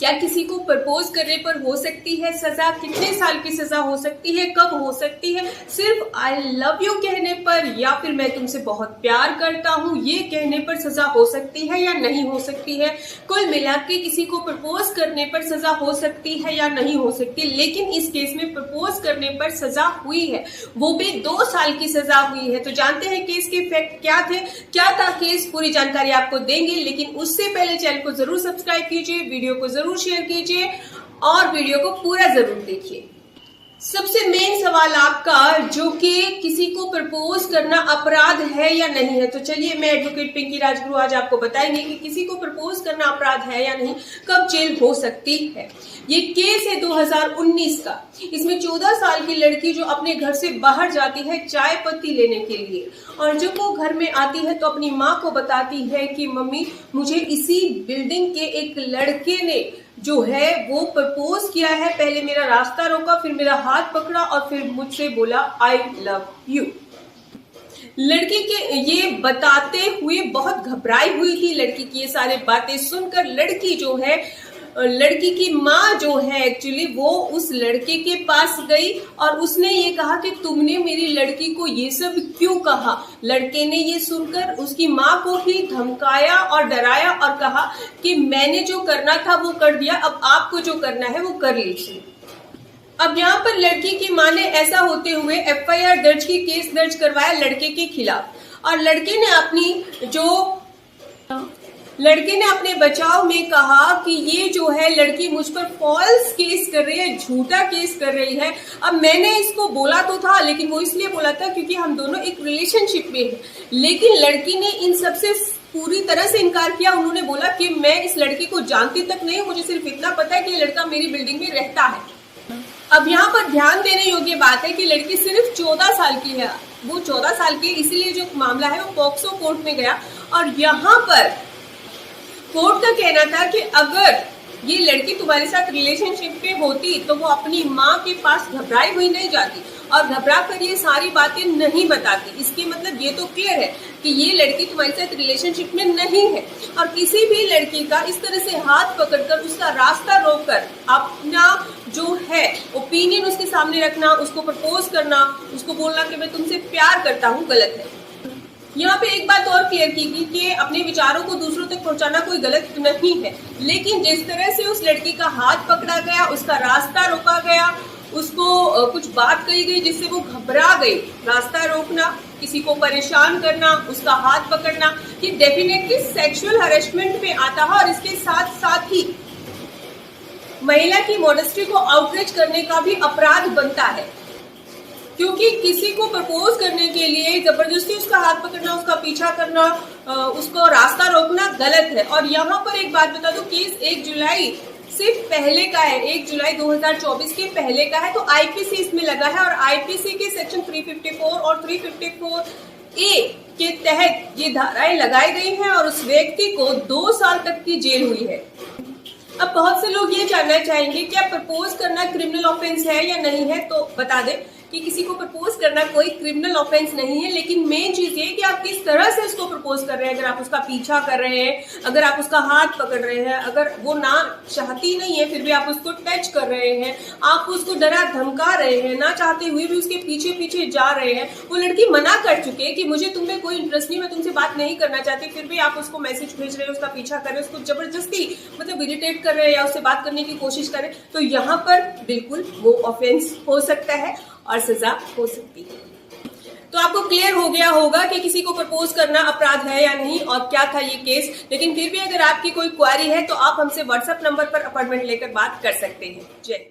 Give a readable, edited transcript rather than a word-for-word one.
क्या किसी को प्रपोज करने पर हो सकती है सजा? कितने साल की सजा हो सकती है? कब हो सकती है? सिर्फ आई लव यू कहने पर या फिर मैं तुमसे बहुत प्यार करता हूँ ये कहने पर सजा हो सकती है या नहीं हो सकती है? कुल मिला के किसी को प्रपोज करने पर सजा हो सकती है या नहीं हो सकती। लेकिन इस केस में प्रपोज करने पर सजा हुई है, वो भी 2 साल की सजा हुई है। तो जानते हैं केस के फैक्ट क्या थे, क्या था केस, पूरी जानकारी आपको देंगे। लेकिन उससे पहले चैनल को जरूर सब्सक्राइब कीजिए, वीडियो को जरूर शेयर कीजिए और वीडियो को पूरा जरूर देखिए। सबसे मेन सवाल आपका जो कि किसी को प्रपोज करना अपराध है या नहीं है, तो चलिए मैं एडवोकेट पिंकी राजगुरु आज आपको बताएंगे कि किसी को प्रपोज करना अपराध है या नहीं, कब जेल हो सकती है। ये केस है 2019 का। इसमें 14 साल की लड़की जो अपने घर से बाहर जाती है चाय पत्ती लेने के लिए, और जब वो घर में आती है तो अपनी माँ को बताती है कि मम्मी मुझे इसी बिल्डिंग के एक लड़के ने जो है वो प्रपोज किया है। पहले मेरा रास्ता रोका, फिर मेरा हाथ पकड़ा और फिर मुझसे बोला आई लव यू। लड़की के ये बताते हुए बहुत घबराई हुई थी। लड़की की ये सारी बातें सुनकर लड़की जो है, लड़की की माँ जो है एक्चुअली वो उस लड़के के पास गई और उसने ये कहा कि तुमने मेरी लड़की को ये सब क्यों कहा। लड़के ने ये सुनकर उसकी माँ को भी धमकाया और डराया और कहा कि मैंने जो करना था वो कर दिया, अब आपको जो करना है वो कर लीजिए। अब यहाँ पर लड़की की माँ ने ऐसा होते हुए FIR दर्ज की, केस दर्ज करवाया लड़के के खिलाफ। और लड़के ने अपने बचाव में कहा कि ये जो है लड़की मुझ पर फॉल्स केस कर रही है, झूठा केस कर रही है। अब मैंने इसको बोला तो था, लेकिन वो इसलिए बोला था क्योंकि हम दोनों एक रिलेशनशिप में हैं। लेकिन लड़की ने इन सब से पूरी तरह से इनकार किया। उन्होंने बोला कि मैं इस लड़की को जानती तक नहीं, मुझे सिर्फ इतना पता है कि ये लड़का मेरी बिल्डिंग में रहता है। अब यहाँ पर ध्यान देने योग्य बात है कि लड़की सिर्फ 14 साल की है। वो 14 साल की, इसीलिए जो मामला है वो पॉक्सो कोर्ट में गया। और यहाँ पर कोर्ट का कहना था कि अगर ये लड़की तुम्हारे साथ रिलेशनशिप में होती तो वो अपनी माँ के पास घबराई हुई नहीं जाती और घबरा कर ये सारी बातें नहीं बताती। इसके मतलब ये तो क्लियर है कि ये लड़की तुम्हारे साथ रिलेशनशिप में नहीं है। और किसी भी लड़की का इस तरह से हाथ पकड़कर उसका रास्ता रोककर अपना जो है ओपिनियन उसके सामने रखना, उसको प्रपोज करना, उसको बोलना कि मैं तुमसे प्यार करता हूँ, गलत है। यहाँ पे एक बात और क्लियर की गई कि अपने विचारों को दूसरों तक पहुंचाना कोई गलत नहीं है। लेकिन जिस तरह से उस लड़की का हाथ पकड़ा गया, उसका रास्ता रोका गया, उसको कुछ बात कही गई जिससे वो घबरा गई, रास्ता रोकना, किसी को परेशान करना, उसका हाथ पकड़ना, ये डेफिनेटली सेक्सुअल हरेसमेंट में आता है। और इसके साथ साथ ही महिला की मॉडेस्टी को आउटरीच करने का भी अपराध बनता है, क्योंकि किसी को प्रपोज करने के लिए जबरदस्ती उसका हाथ पकड़ना, उसका पीछा करना, उसको रास्ता रोकना गलत है। और यहाँ पर एक बात बता दूं, केस 1 जुलाई से पहले का है, 1 जुलाई 2024 के पहले का है। तो IPC इसमें लगा है और IPC के सेक्शन 354 और 354A के तहत ये धाराएं लगाई गई हैं और उस व्यक्ति को 2 साल तक की जेल हुई है। अब बहुत से लोग ये जानना चाहेंगे क्या प्रपोज करना क्रिमिनल ऑफेंस है या नहीं है, तो बता दें कि किसी को प्रपोज करना कोई क्रिमिनल ऑफेंस नहीं है। लेकिन मेन चीज ये कि आप किस तरह से उसको प्रपोज कर रहे हैं। अगर आप उसका पीछा कर रहे हैं, अगर आप उसका हाथ पकड़ रहे हैं, अगर वो ना चाहती नहीं है फिर भी आप उसको टच कर रहे हैं, आप उसको डरा धमका रहे हैं, ना चाहते हुए भी उसके पीछे पीछे जा रहे हैं, वो लड़की मना कर चुके हैं कि मुझे तुम में कोई इंटरेस्ट नहीं, मैं तुमसे बात नहीं करना चाहती, फिर भी आप उसको मैसेज भेज रहे हैं, उसका पीछा कर रहे हैं, उसको जबरदस्ती मतलब इरिटेट कर रहे हैं या उससे बात करने की कोशिश कर रहे हैं, तो यहाँ पर बिल्कुल वो ऑफेंस हो सकता है और सजा हो सकती है। तो आपको क्लियर हो गया होगा कि किसी को प्रपोज करना अपराध है या नहीं और क्या था ये केस। लेकिन फिर भी अगर आपकी कोई क्वेरी है तो आप हमसे WhatsApp नंबर पर अपॉइंटमेंट लेकर बात कर सकते हैं। जय